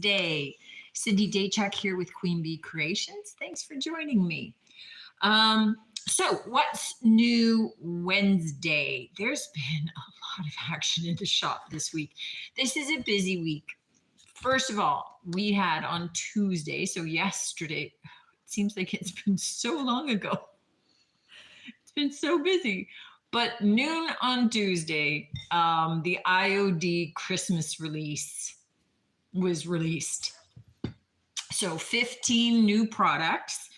Wednesday. Cindy Daychuk here with Queen Bee Creations. Thanks for joining me. So, what's new Wednesday? There's been a lot of action in the shop this week. This is a busy week. First of all, we had on Tuesday, so yesterday, it seems like it's been so long ago. It's been so busy. But noon on Tuesday, the IOD Christmas release was released. So 15 new products,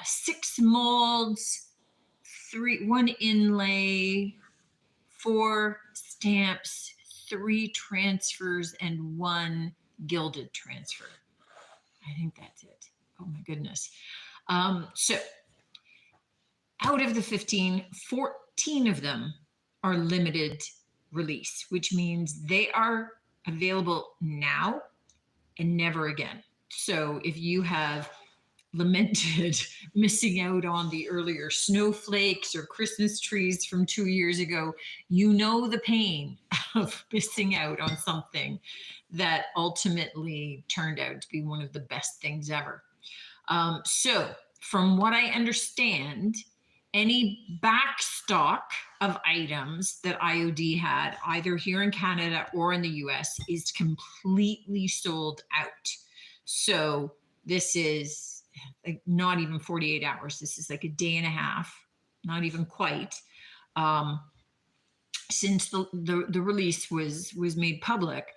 6 molds, 1 inlay, 4 stamps, 3 transfers, and 1 gilded transfer. I think that's it. Oh my goodness. So out of the 15, 14 of them are limited release, which means they are available now and never again. So if you have lamented missing out on the earlier snowflakes or Christmas trees from 2 years ago, you know the pain of missing out on something that ultimately turned out to be one of the best things ever. So from what I understand, any back stock of items that IOD had, either here in Canada or in the US, is completely sold out. So this is like not even 48 hours. This is like a day and a half, not even quite. Since the release was made public,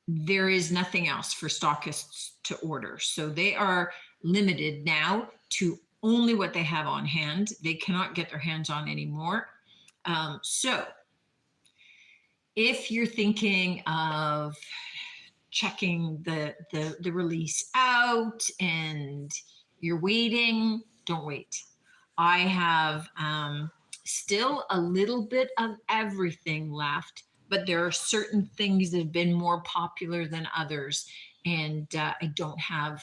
there is nothing else for stockists to order. So they are limited now to only what they have on hand. They cannot get their hands on anymore. So if you're thinking of checking the release out and you're waiting, don't wait. I have still a little bit of everything left, but there are certain things that have been more popular than others, and I don't have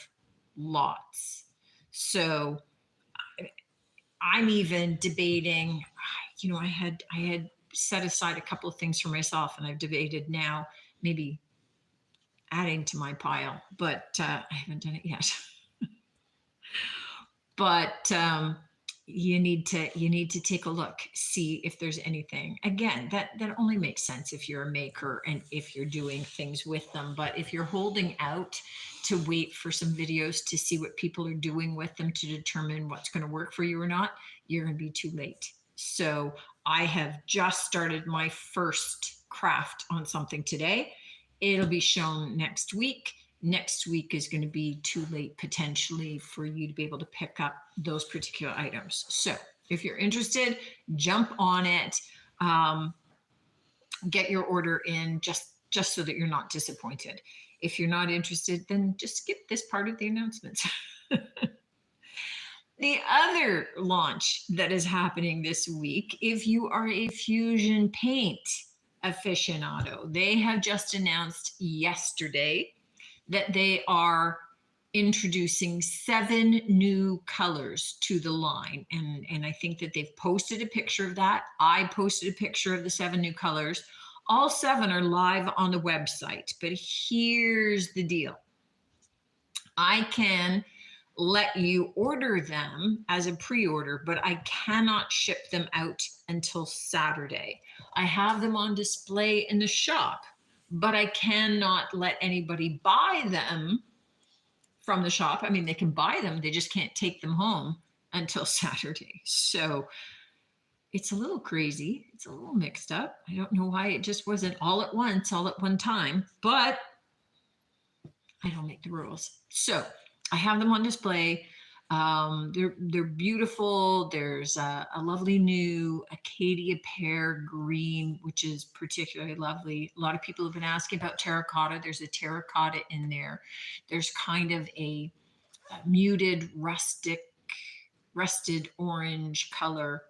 lots. So I'm even debating, I had set aside a couple of things for myself, and I've debated now maybe adding to my pile, but I haven't done it yet. But you need to take a look, see if there's anything. Again, that only makes sense if you're a maker and if you're doing things with them. But if you're holding out to wait for some videos to see what people are doing with them to determine what's going to work for you or not, you're going to be too late. So I have just started my first craft on something today. It'll be shown next week. Next week is going to be too late potentially for you to be able to pick up those particular items. So if you're interested, jump on it. Get your order in just so that you're not disappointed. If you're not interested, then just skip this part of the announcements. The other launch that is happening this week, if you are a Fusion Paint aficionado, they have just announced yesterday that they are introducing 7 new colors to the line. And I think that they've posted a picture of that. I posted a picture of the 7 new colors. All 7 are live on the website, but here's the deal. I can let you order them as a pre-order, but I cannot ship them out until Saturday. I have them on display in the shop, but I cannot let anybody buy them from the shop. I mean, they can buy them, they just can't take them home until Saturday. So it's a little crazy. It's a little mixed up. I don't know why it just wasn't all at once, all at one time, but I don't make the rules. So I have them on display. They're beautiful. There's a lovely new Acadia pear green, which is particularly lovely. A lot of people have been asking about terracotta. There's a terracotta in there. There's kind of a muted rusted orange color,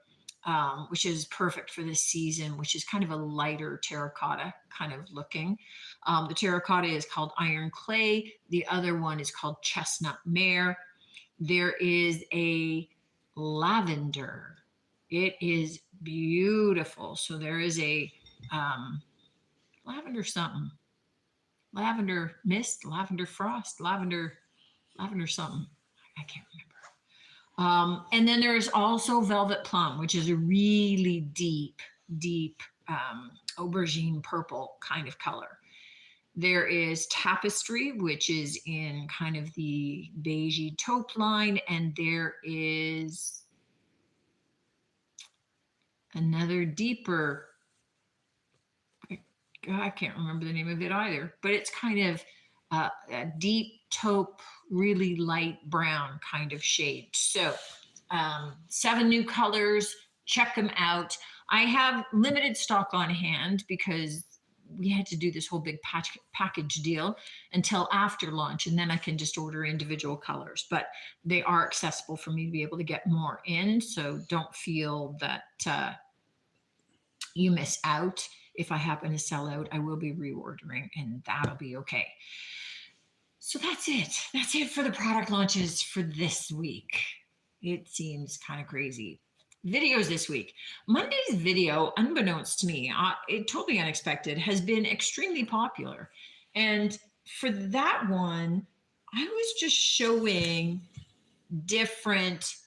which is perfect for this season, which is kind of a lighter terracotta kind of looking. The terracotta is called Iron Clay. The other one is called Chestnut Mare. There is a lavender. It is beautiful. So there is a lavender something. lavender mist, lavender frost, lavender something. I can't remember. And then there's also velvet plum, which is a really deep aubergine purple kind of color. There is tapestry, which is in kind of the beigey taupe line, and there is another deeper, I can't remember the name of it either, but it's kind of a deep taupe, really light brown kind of shade. So 7 new colors, check them out. I have limited stock on hand because we had to do this whole big package deal until after launch, and then I can just order individual colors, but they are accessible for me to be able to get more in. So don't feel that you miss out. If I happen to sell out, I will be reordering, and that'll be okay. So that's it. That's it for the product launches for this week. It seems kind of crazy. Videos this week. Monday's video, unbeknownst to me, it totally unexpected, has been extremely popular. And for that one, I was just showing different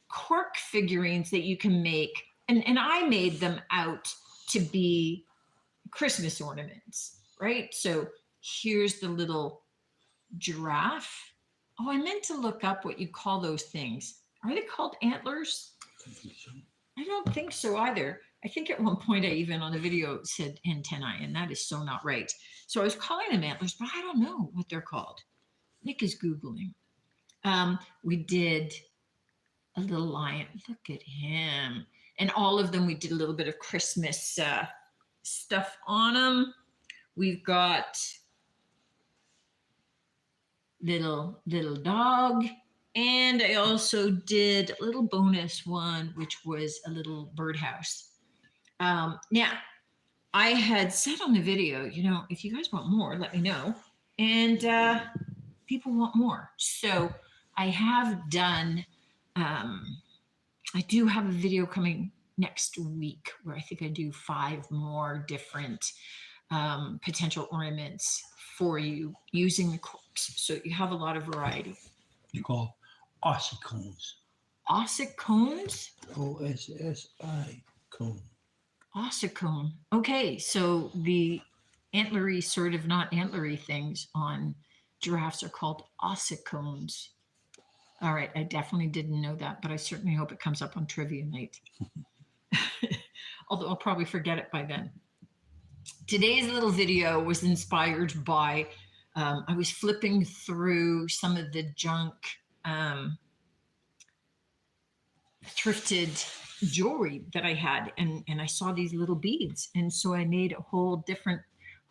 cork figurines that you can make. And I made them out to be Christmas ornaments, right? So here's the little giraffe. Oh, I meant to look up what you call those things. Are they called antlers? I don't think so either. I think at one point I even on the video said antennae, and that is so not right. So I was calling them antlers, but I don't know what they're called. Nick is Googling. We did a little lion. Look at him. And all of them, we did a little bit of Christmas stuff on them. We've got little dog. And I also did a little bonus one, which was a little birdhouse. Now, I had said on the video, if you guys want more, let me know. And people want more. So I have done, I do have a video coming next week where I think I do 5 more different potential ornaments for you using the corks. So you have a lot of variety. They're called ossicones. Ossicones? OSSI cone. Ossicone. Okay, so the antlery, sort of not antlery things on giraffes are called ossicones. All right, I definitely didn't know that, but I certainly hope it comes up on trivia night. Although I'll probably forget it by then. Today's little video was inspired by, I was flipping through some of the junk thrifted jewelry that I had, and I saw these little beads. And so I made a whole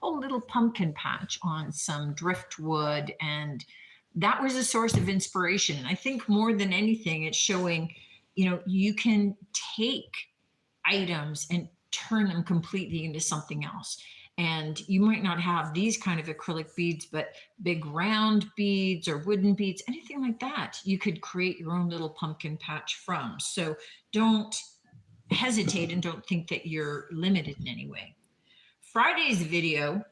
little pumpkin patch on some driftwood, and that was a source of inspiration. And I think more than anything, it's showing, you can take items and turn them completely into something else. And you might not have these kind of acrylic beads, but big round beads or wooden beads, anything like that, you could create your own little pumpkin patch from. So don't hesitate and don't think that you're limited in any way. Friday's video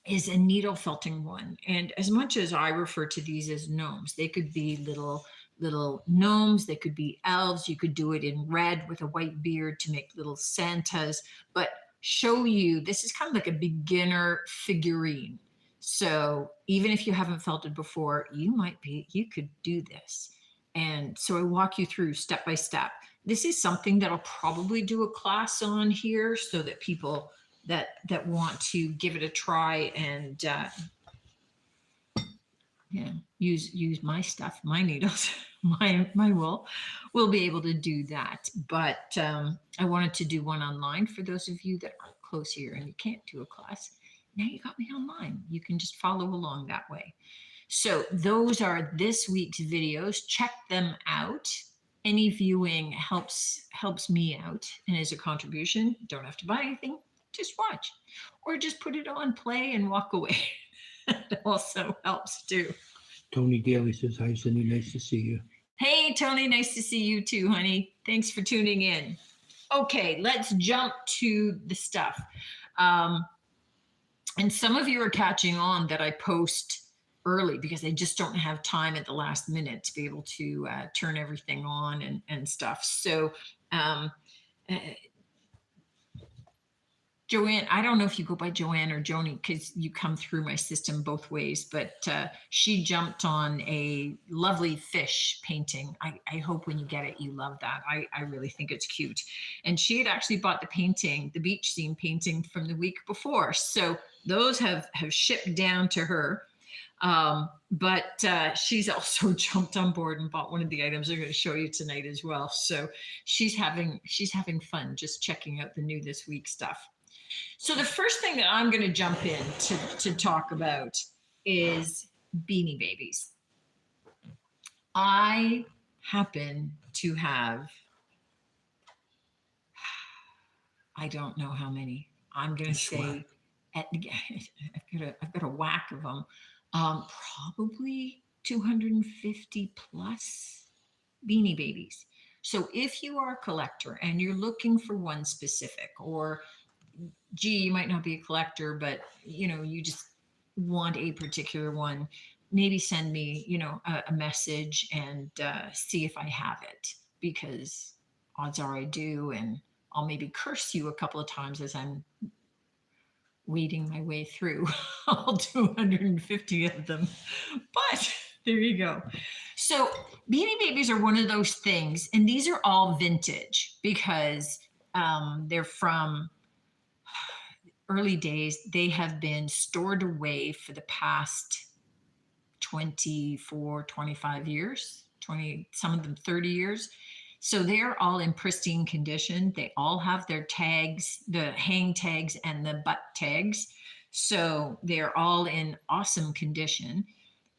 is a needle felting one. And as much as I refer to these as gnomes, they could be little gnomes, they could be elves. You could do it in red with a white beard to make little Santas, but show you, this is kind of like a beginner figurine. So even if you haven't felted before, you could do this. And so I walk you through step by step. This is something that I'll probably do a class on here so that people that want to give it a try and use my stuff, my needles, my wool, will be able to do that. But I wanted to do one online for those of you that aren't close here and you can't do a class. Now you got me online. You can just follow along that way. So those are this week's videos. Check them out. Any viewing helps me out and is a contribution. Don't have to buy anything. Just watch, or just put it on play and walk away. That also helps too. Tony Daly says, hi, Cindy. Nice to see you. Hey, Tony. Nice to see you too, honey. Thanks for tuning in. Okay, let's jump to the stuff. And some of you are catching on that I post early because I just don't have time at the last minute to be able to turn everything on and stuff. So, um, uh, Joanne, I don't know if you go by Joanne or Joni because you come through my system both ways, but she jumped on a lovely fish painting. I hope when you get it, you love that. I really think it's cute. And she had actually bought the painting, the beach scene painting from the week before. So those have shipped down to her. But she's also jumped on board and bought one of the items I'm going to show you tonight as well. So she's having fun just checking out the new this week stuff. So the first thing that I'm going to jump in to talk about is Beanie Babies. I happen to have, I don't know how many. I'm going to say, I've got a whack of them. Probably 250 plus Beanie Babies. So if you are a collector and you're looking for one specific, or gee, you might not be a collector, but you just want a particular one, maybe send me, a message and see if I have it, because odds are I do, and I'll maybe curse you a couple of times as I'm weeding my way through all 250 of them. But there you go. So Beanie Babies are one of those things, and these are all vintage because they're from early days. They have been stored away for the past 24, 25 years, 20, some of them 30 years. So they're all in pristine condition. They all have their tags, the hang tags and the butt tags. So they're all in awesome condition.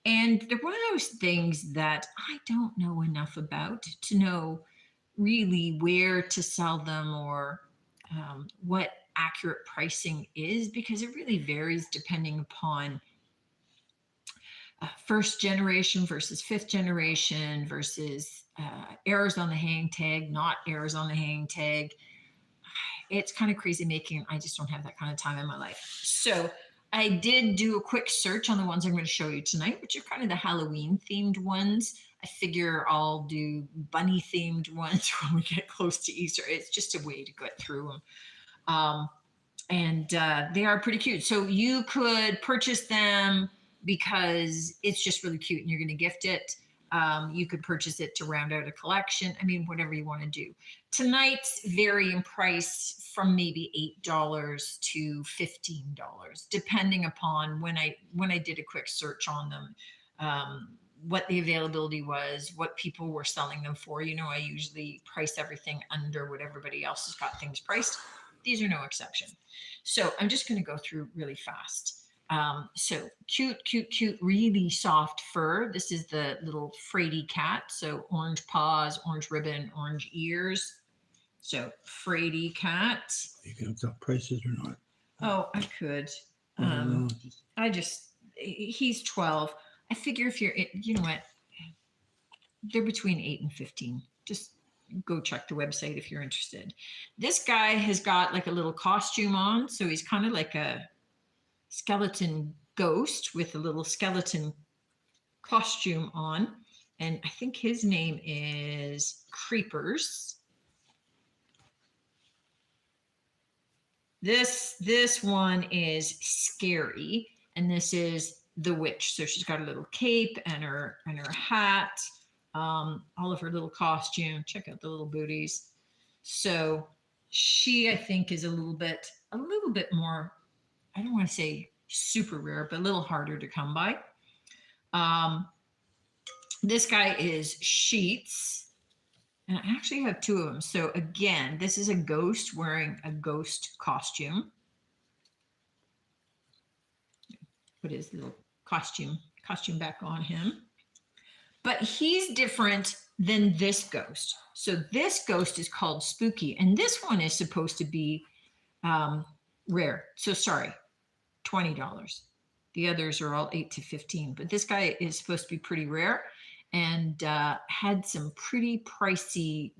And they're one of those things that I don't know enough about to know really where to sell them, or what accurate pricing is, because it really varies depending upon first generation versus fifth generation versus errors on the hang tag, not errors on the hang tag. It's kind of crazy making. I just don't have that kind of time in my life. So I did do a quick search on the ones I'm going to show you tonight, which are kind of the Halloween themed ones. I figure I'll do bunny themed ones when we get close to Easter. It's just a way to get through them. And they are pretty cute. So you could purchase them because it's just really cute and you're going to gift it. You could purchase it to round out a collection. I mean, whatever you want to do. Tonight's vary in price from maybe $8 to $15, depending upon when I did a quick search on them, what the availability was, what people were selling them for. I usually price everything under what everybody else has got things priced. These are no exception. So I'm just going to go through really fast. So cute, really soft fur. This is the little Frady cat. So orange paws, orange ribbon, orange ears. So Frady cat. You can tell prices or not. Oh, I could. He's 12. I figure if you're, you know what, they're between 8 and 15. Just go check the website if you're interested. This guy has got like a little costume on. So he's kind of like a skeleton ghost with a little skeleton costume on. And I think his name is Creepers. This one is Scary, and this is the witch. So she's got a little cape and her hat, all of her little costume. Check out the little booties. So she, I think, is a little bit more, I don't want to say super rare, but a little harder to come by. This guy is Sheets, and I actually have two of them. So again, this is a ghost wearing a ghost costume. Put his little costume back on him. But he's different than this ghost. So this ghost is called Spooky, and this one is supposed to be rare. So sorry, $20. The others are all 8 to 15, but this guy is supposed to be pretty rare and had some pretty pricey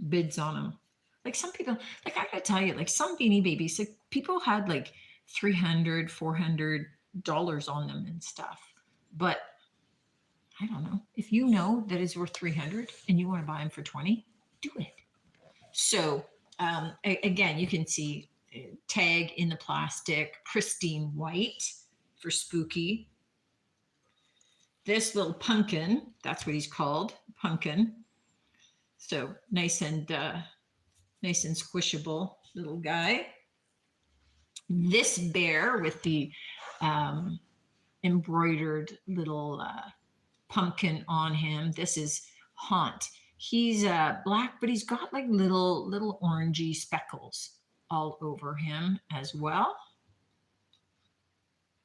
bids on him. Like some people, like I gotta tell you, like some Beanie Babies, like people had like $300, $400 on them and stuff. But I don't know. If you know that it's worth 300 and you want to buy them for 20, do it. So again, you can see tag in the plastic, pristine white for spooky. This little pumpkin, that's what he's called, pumpkin. So nice and squishable little guy. This bear with the embroidered little pumpkin on him. This is Haunt. He's black, but he's got like little orangey speckles all over him as well.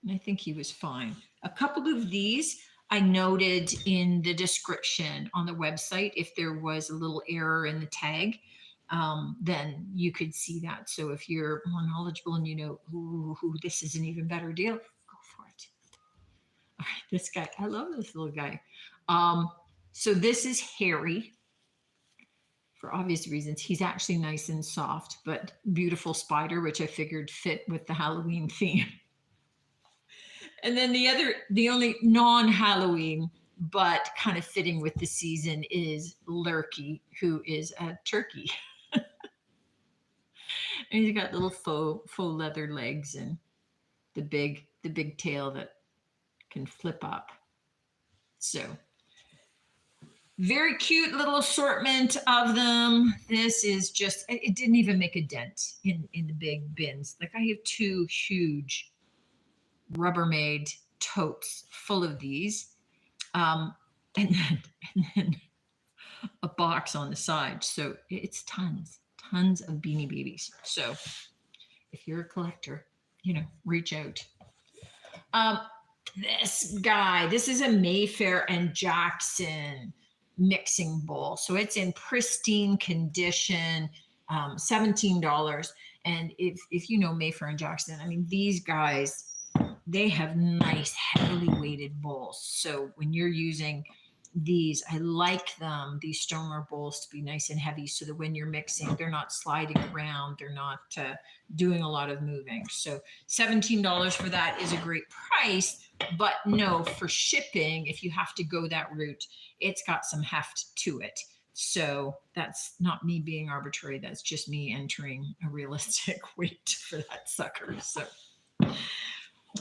And I think he was fine. A couple of these I noted in the description on the website. If there was a little error in the tag, then you could see that. So if you're more knowledgeable and you know, ooh, this is an even better deal, go for it. All right, this guy, I love this little guy. So this is Harry. For obvious reasons, he's actually nice and soft, but beautiful spider, which I figured fit with the Halloween theme. And then the only non-Halloween, but kind of fitting with the season is Lurky, who is a turkey. And he's got little faux leather legs and the big tail that can flip up. So very cute little assortment of them. This is just, it didn't even make a dent in the big bins. Like I have 2 huge Rubbermaid totes full of these. And then a box on the side. So it's tons of Beanie Babies. So if you're a collector, reach out. This guy, this is a Mayfair and Jackson mixing bowl. So it's in pristine condition, $17. And if you know Mayfair and Jackson, I mean, these guys, they have nice heavily weighted bowls. So when you're using these, I like them, these stoneware bowls, to be nice and heavy so that when you're mixing, they're not sliding around. They're not doing a lot of moving. So $17 for that is a great price. But no, for shipping, if you have to go that route, it's got some heft to it. So that's not me being arbitrary. That's just me entering a realistic weight for that sucker. So,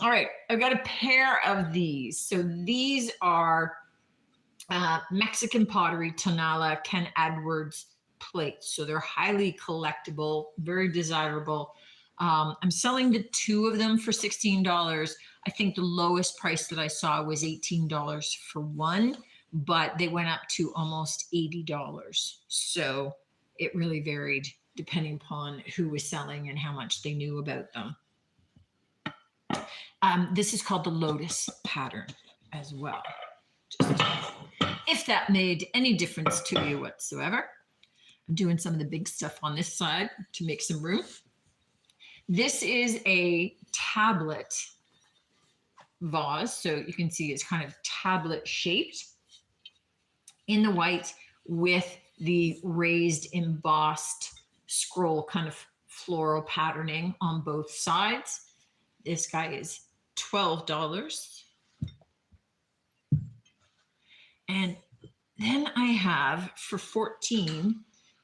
all right, I've got a pair of these. So these are Mexican pottery Tonala Ken Edwards plates. So they're highly collectible, very desirable. I'm selling the 2 of them for $16. I think the lowest price that I saw was $18 for one, but they went up to almost $80. So it really varied depending upon who was selling and how much they knew about them. This is called the Lotus pattern as well. Just if that made any difference to you whatsoever. I'm doing some of the big stuff on this side to make some room. This is a tablet vase. So you can see it's kind of tablet shaped in the white with the raised embossed scroll kind of floral patterning on both sides. This guy is $12. And then I have for $14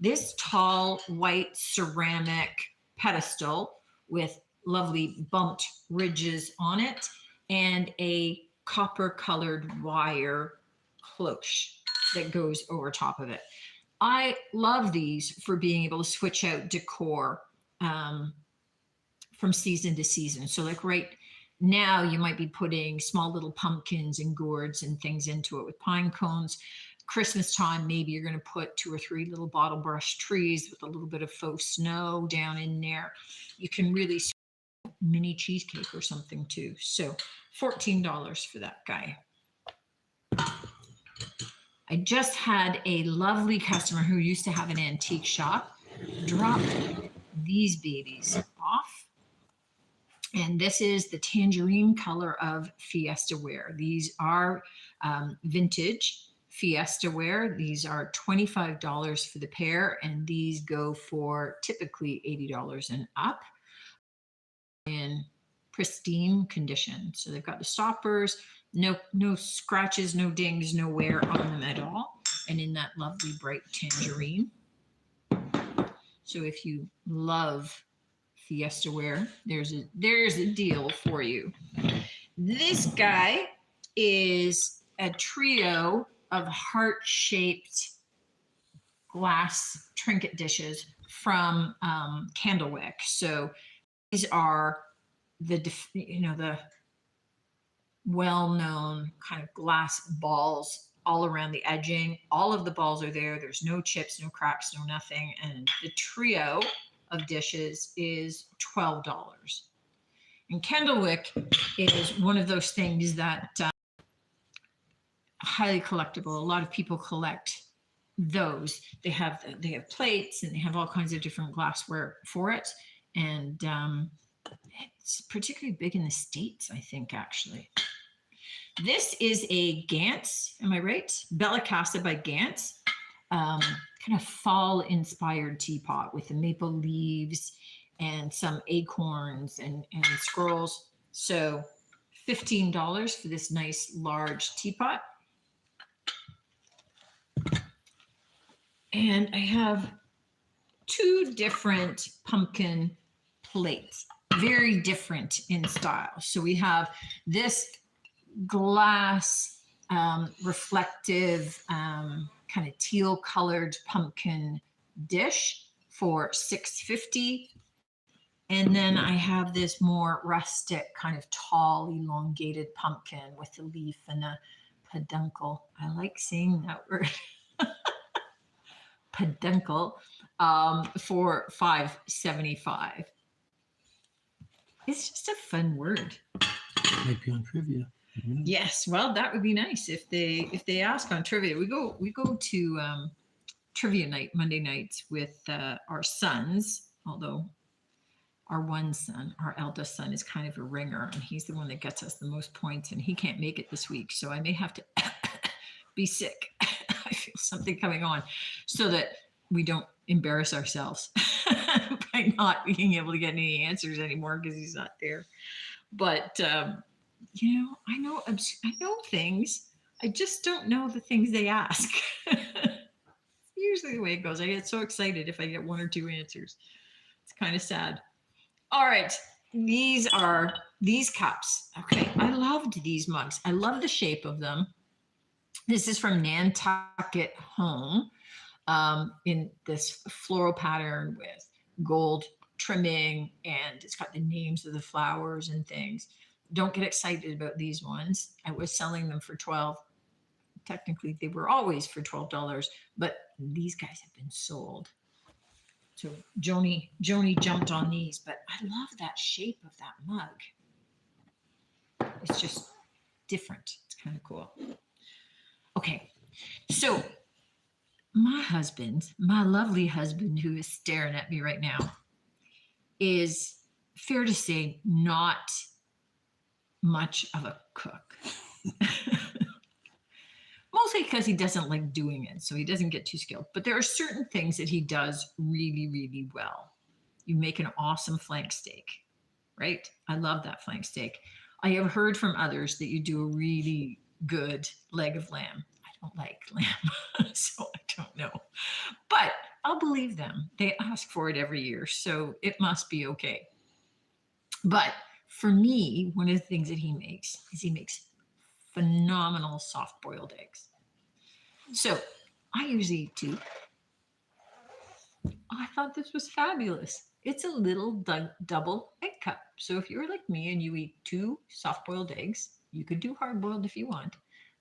this tall white ceramic pedestal with lovely bumped ridges on it and a copper colored wire cloche that goes over top of it. I love these for being able to switch out decor from season to season. So like right now you might be putting small little pumpkins and gourds and things into it with pine cones. Christmas time, maybe you're going to put 2 or 3 little bottle brush trees with a little bit of faux snow down in there. You can really mini cheesecake or something too. So $14 for that guy. I just had a lovely customer who used to have an antique shop drop these babies off. And this is the tangerine color of Fiesta ware. These are vintage Fiesta ware. These are $25 for the pair, and these go for typically $80 and up. And pristine condition. So they've got the stoppers, no scratches, no dings, no wear on them at all. And in that lovely bright tangerine. So if you love Fiesta wear, there's a deal for you. This guy is a trio of heart-shaped glass trinket dishes from Candlewick. So these are the well-known kind of glass balls all around the edging. All of the balls are there. There's no chips, no cracks, no nothing. And the trio of dishes is $12. And Candlewick is one of those things that highly collectible. A lot of people collect those. They have plates and they have all kinds of different glassware for it. And it's particularly big in the States, I think, actually. This is a Gantz, am I right? Bella Casa by Gantz. Kind of fall-inspired teapot with the maple leaves and some acorns and squirrels. So $15 for this nice large teapot. And I have two different pumpkin plates, very different in style. So we have this glass reflective kind of teal colored pumpkin dish for $6.50. And then I have this more rustic kind of tall elongated pumpkin with a leaf and a peduncle. I like saying that word. Peduncle for $5.75. It's just a fun word. Maybe on trivia. Yes, well, that would be nice if they ask on trivia. We go to trivia night Monday nights with our sons, although our one son, our eldest son, is kind of a ringer, and he's the one that gets us the most points, and he can't make it this week, so I may have to be sick. I feel something coming on, so that we don't embarrass ourselves by not being able to get any answers anymore because he's not there. But I know things. I just don't know the things they ask. Usually the way it goes. I get so excited if I get one or two answers. It's kind of sad. All right. These are these cups. Okay. I loved these mugs. I love the shape of them. This is from Nantucket Home in this floral pattern with gold trimming, and it's got the names of the flowers and things. Don't get excited about these ones. I was selling them for $12. Technically, they were always for $12, but these guys have been sold. So Joni jumped on these, but I love that shape of that mug. It's just different. It's kind of cool. Okay, so my husband, my lovely husband, who is staring at me right now, is, fair to say, not much of a cook. Mostly because he doesn't like doing it, so he doesn't get too skilled. But there are certain things that he does really, really well. You make an awesome flank steak, right? I love that flank steak. I have heard from others that you do a really good leg of lamb. I don't like lamb, so I don't know. But I'll believe them. They ask for it every year, so it must be okay. But for me, one of the things that he makes is he makes phenomenal soft-boiled eggs. So I usually eat two. I thought this was fabulous. It's a little double egg cup. So if you're like me and you eat two soft-boiled eggs, you could do hard-boiled if you want,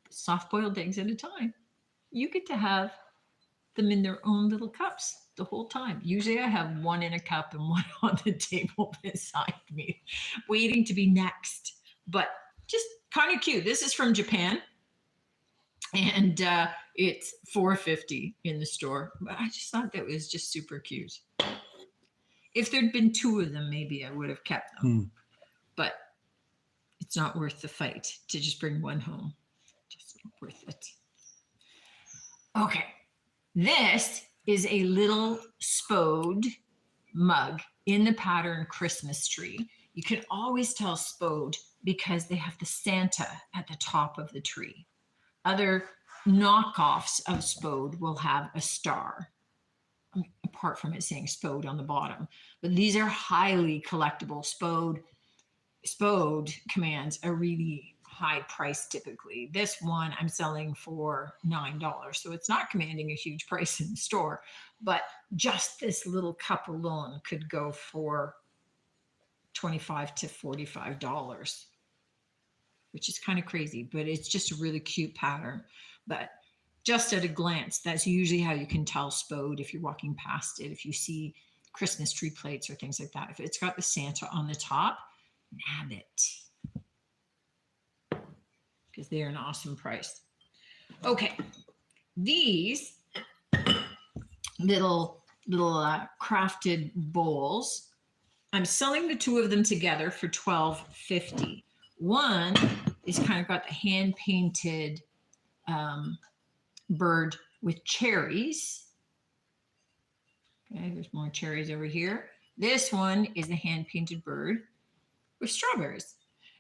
but soft-boiled eggs at a time. You get to have them in their own little cups the whole time. Usually I have one in a cup and one on the table beside me, waiting to be next. But just kind of cute. This is from Japan, and it's $4.50 in the store. But I just thought that was just super cute. If there'd been two of them, maybe I would have kept them. But it's not worth the fight to just bring one home. Just not worth it. Okay. This is a little Spode mug in the pattern Christmas tree. You can always tell Spode because they have the Santa at the top of the tree. Other knockoffs of Spode will have a star, apart from it saying Spode on the bottom. But these are highly collectible. Spode commands a really high price typically. This one I'm selling for $9. So it's not commanding a huge price in the store, but just this little cup alone could go for $25 to $45, which is kind of crazy, but it's just a really cute pattern. But just at a glance, that's usually how you can tell Spode if you're walking past it. If you see Christmas tree plates or things like that, if it's got the Santa on the top, nab it, because they're an awesome price. Okay, these little crafted bowls, I'm selling the two of them together for $12.50. One is kind of got the hand painted bird with cherries. Okay, there's more cherries over here. This one is the hand painted bird with strawberries.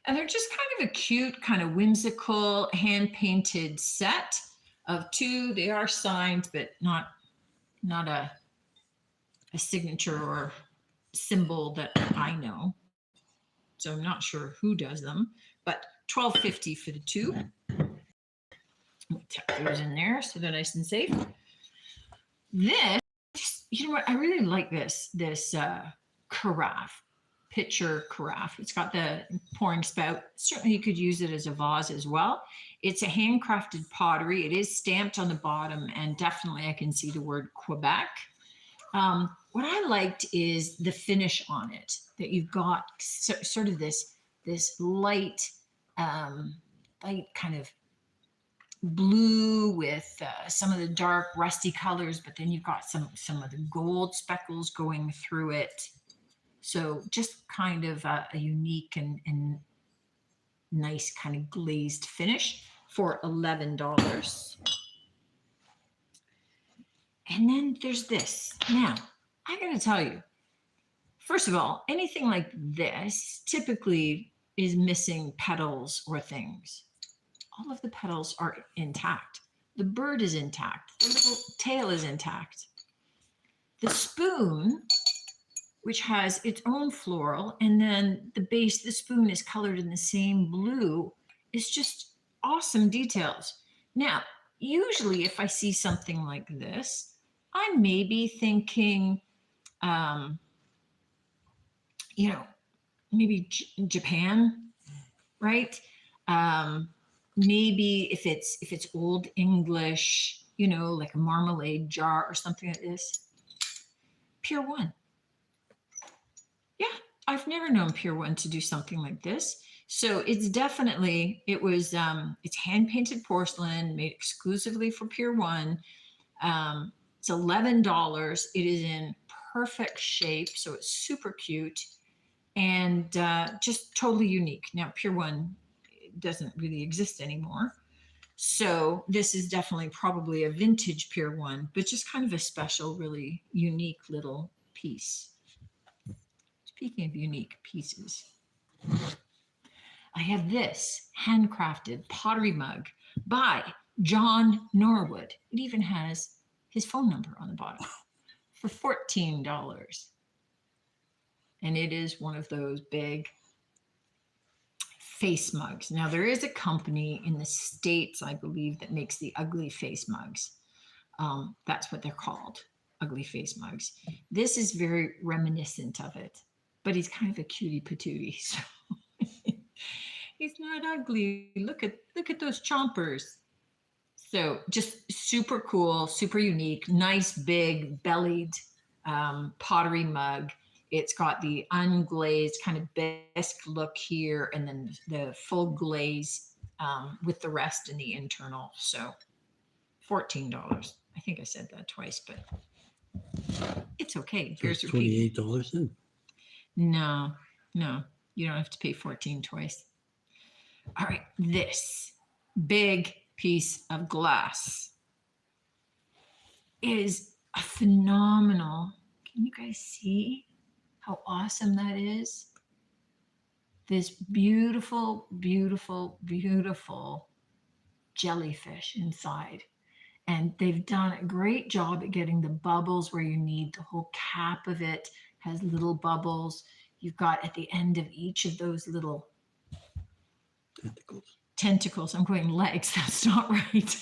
And they're just kind of a cute, kind of whimsical hand painted set of two. They are signed, but not a signature or symbol that I know. So I'm not sure who does them, but $12.50 for the two. Tuck those in there so they're nice and safe. This, you know what? I really like this carafe, pitcher carafe. It's got the pouring spout. Certainly you could use it as a vase as well. It's a handcrafted pottery. It is stamped on the bottom, and definitely I can see the word Quebec. What I liked is the finish on it, that you've got sort of this light kind of blue with some of the dark rusty colors, but then you've got some of the gold speckles going through it. So just kind of a unique and nice kind of glazed finish for $11. And then there's this. Now, I gotta tell you, first of all, anything like this typically is missing petals or things. All of the petals are intact. The bird is intact. The little tail is intact. The spoon, which has its own floral, and then the base, the spoon is colored in the same blue, is just awesome details. Now, usually if I see something like this, I may be thinking, maybe Japan, right? Maybe if it's Old English, like a marmalade jar or something like this. Pier 1. Yeah, I've never known Pier 1 to do something like this. So it's definitely, it's hand painted porcelain made exclusively for Pier 1. It's $11. It is in perfect shape, so it's super cute and just totally unique. Now, Pier 1 doesn't really exist anymore. So this is definitely probably a vintage Pier 1, but just kind of a special, really unique little piece. Speaking of unique pieces, I have this handcrafted pottery mug by John Norwood. It even has his phone number on the bottom for $14. And it is one of those big face mugs. Now, there is a company in the States, I believe, that makes the ugly face mugs. That's what they're called, ugly face mugs. This is very reminiscent of it, but he's kind of a cutie patootie. So he's not ugly. Look at those chompers. So just super cool, super unique, nice big bellied pottery mug. It's got the unglazed kind of bisque look here, and then the full glaze with the rest in the internal. So $14. I think I said that twice, but it's okay. Here's your $28 then. No, you don't have to pay 14 twice. All right, this big piece of glass is a phenomenal. Can you guys see how awesome that is? this beautiful, beautiful, beautiful jellyfish inside. And they've done a great job at getting the bubbles where you need. The whole cap of it has little bubbles. You've got at the end of each of those little Tentacles. tentacles. I'm going legs. That's not right.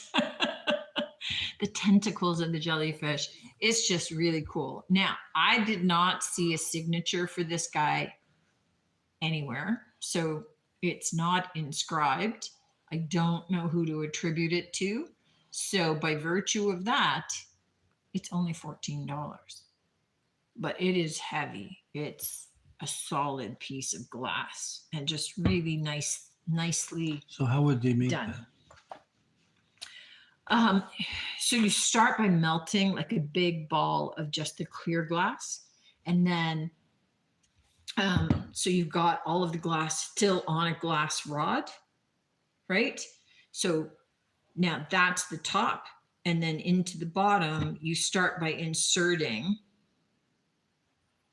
The tentacles of the jellyfish. It's just really cool. Now, I did not see a signature for this guy anywhere. So it's not inscribed. I don't know who to attribute it to. So by virtue of that, it's only $14. But it is heavy. It's a solid piece of glass and just really nicely So how would they make done. that? So you start by melting like a big ball of just the clear glass, and then so you've got all of the glass still on a glass rod, right? So now that's the top, and then into the bottom, you start by inserting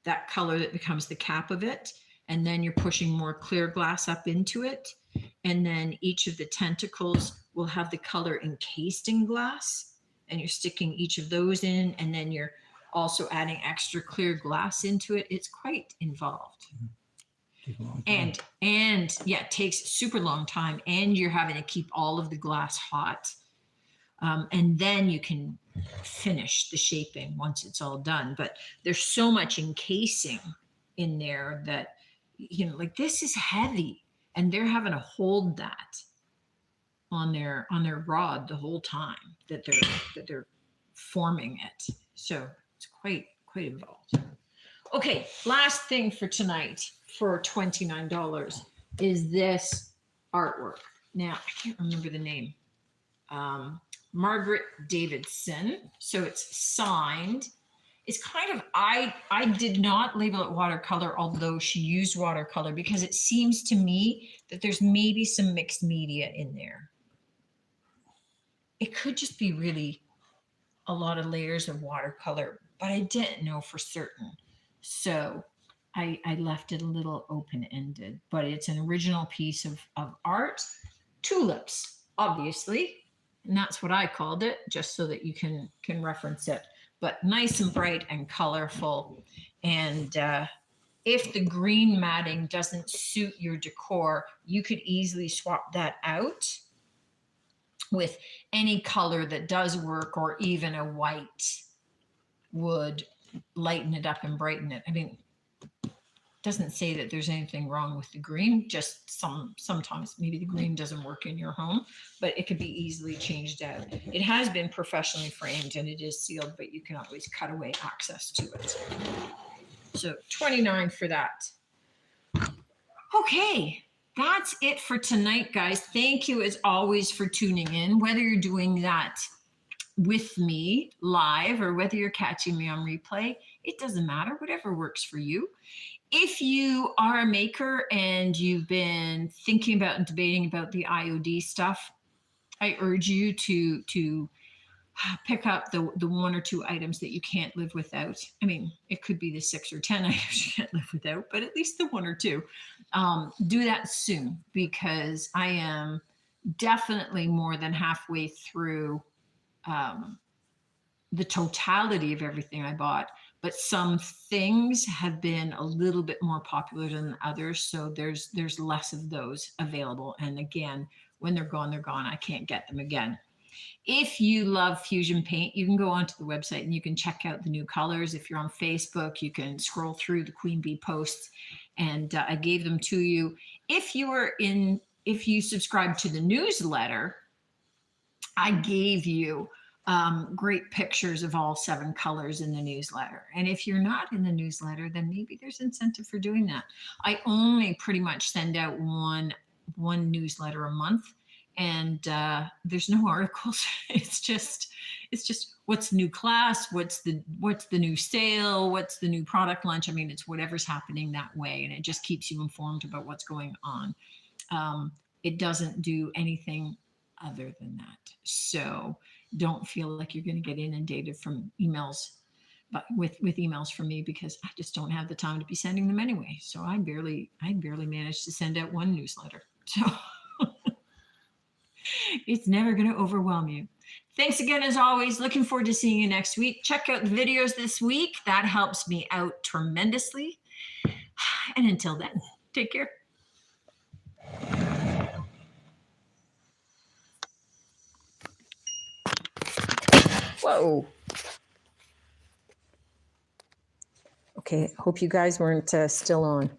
that color that becomes the cap of it, and then you're pushing more clear glass up into it, and then each of the tentacles will have the color encased in glass, and you're sticking each of those in, and then you're also adding extra clear glass into it. It's quite involved. Take a long time. And yeah, it takes a super long time, and you're having to keep all of the glass hot. And then you can finish the shaping once it's all done. But there's so much encasing in there that, you know, like this is heavy, and they're having to hold that on their rod the whole time that they're forming it. So it's quite involved. Okay, last thing for tonight for $29 is this artwork. Now I can't remember the name. Margaret Davidson. So it's signed. It's kind of, I did not label it watercolor, although she used watercolor, because it seems to me that there's maybe some mixed media in there. It could just be really a lot of layers of watercolor, but I didn't know for certain. So I left it a little open-ended, but it's an original piece of art. Tulips, obviously. And that's what I called it, just so that you can reference it. But nice and bright and colorful. And if the green matting doesn't suit your decor, you could easily swap that out with any color that does work, or even a white would lighten it up and brighten it. I mean, doesn't say that there's anything wrong with the green, just sometimes maybe the green doesn't work in your home, but it could be easily changed out. It has been professionally framed and it is sealed, but you can always cut away access to it. So $29 for that. Okay, that's it for tonight, guys. Thank you as always for tuning in, whether you're doing that with me live or whether you're catching me on replay. It doesn't matter, whatever works for you. If you are a maker and you've been thinking about and debating about the IOD stuff, I urge you to pick up the one or two items that you can't live without. I mean, it could be the 6 or 10 items you can't live without, but at least the one or two. Do that soon, because I am definitely more than halfway through the totality of everything I bought. But some things have been a little bit more popular than others. So there's less of those available. And again, when they're gone, they're gone. I can't get them again. If you love Fusion Paint, you can go onto the website and you can check out the new colors. If you're on Facebook, you can scroll through the Queen Bee posts, and I gave them to you. If you subscribe to the newsletter, I gave you great pictures of all 7 colors in the newsletter. And if you're not in the newsletter, then maybe there's incentive for doing that. I only pretty much send out one newsletter a month, and there's no articles. It's just what's the new class, what's the new sale, what's the new product launch. I mean, it's whatever's happening that way, and it just keeps you informed about what's going on. It doesn't do anything other than that. So don't feel like you're going to get inundated from emails but with emails from me because I just don't have the time to be sending them anyway. So I barely manage to send out one newsletter. So it's never going to overwhelm you. Thanks again, as always. Looking forward to seeing you next week. Check out the videos this week. That helps me out tremendously. And until then, take care. Whoa. Okay, hope you guys weren't still on.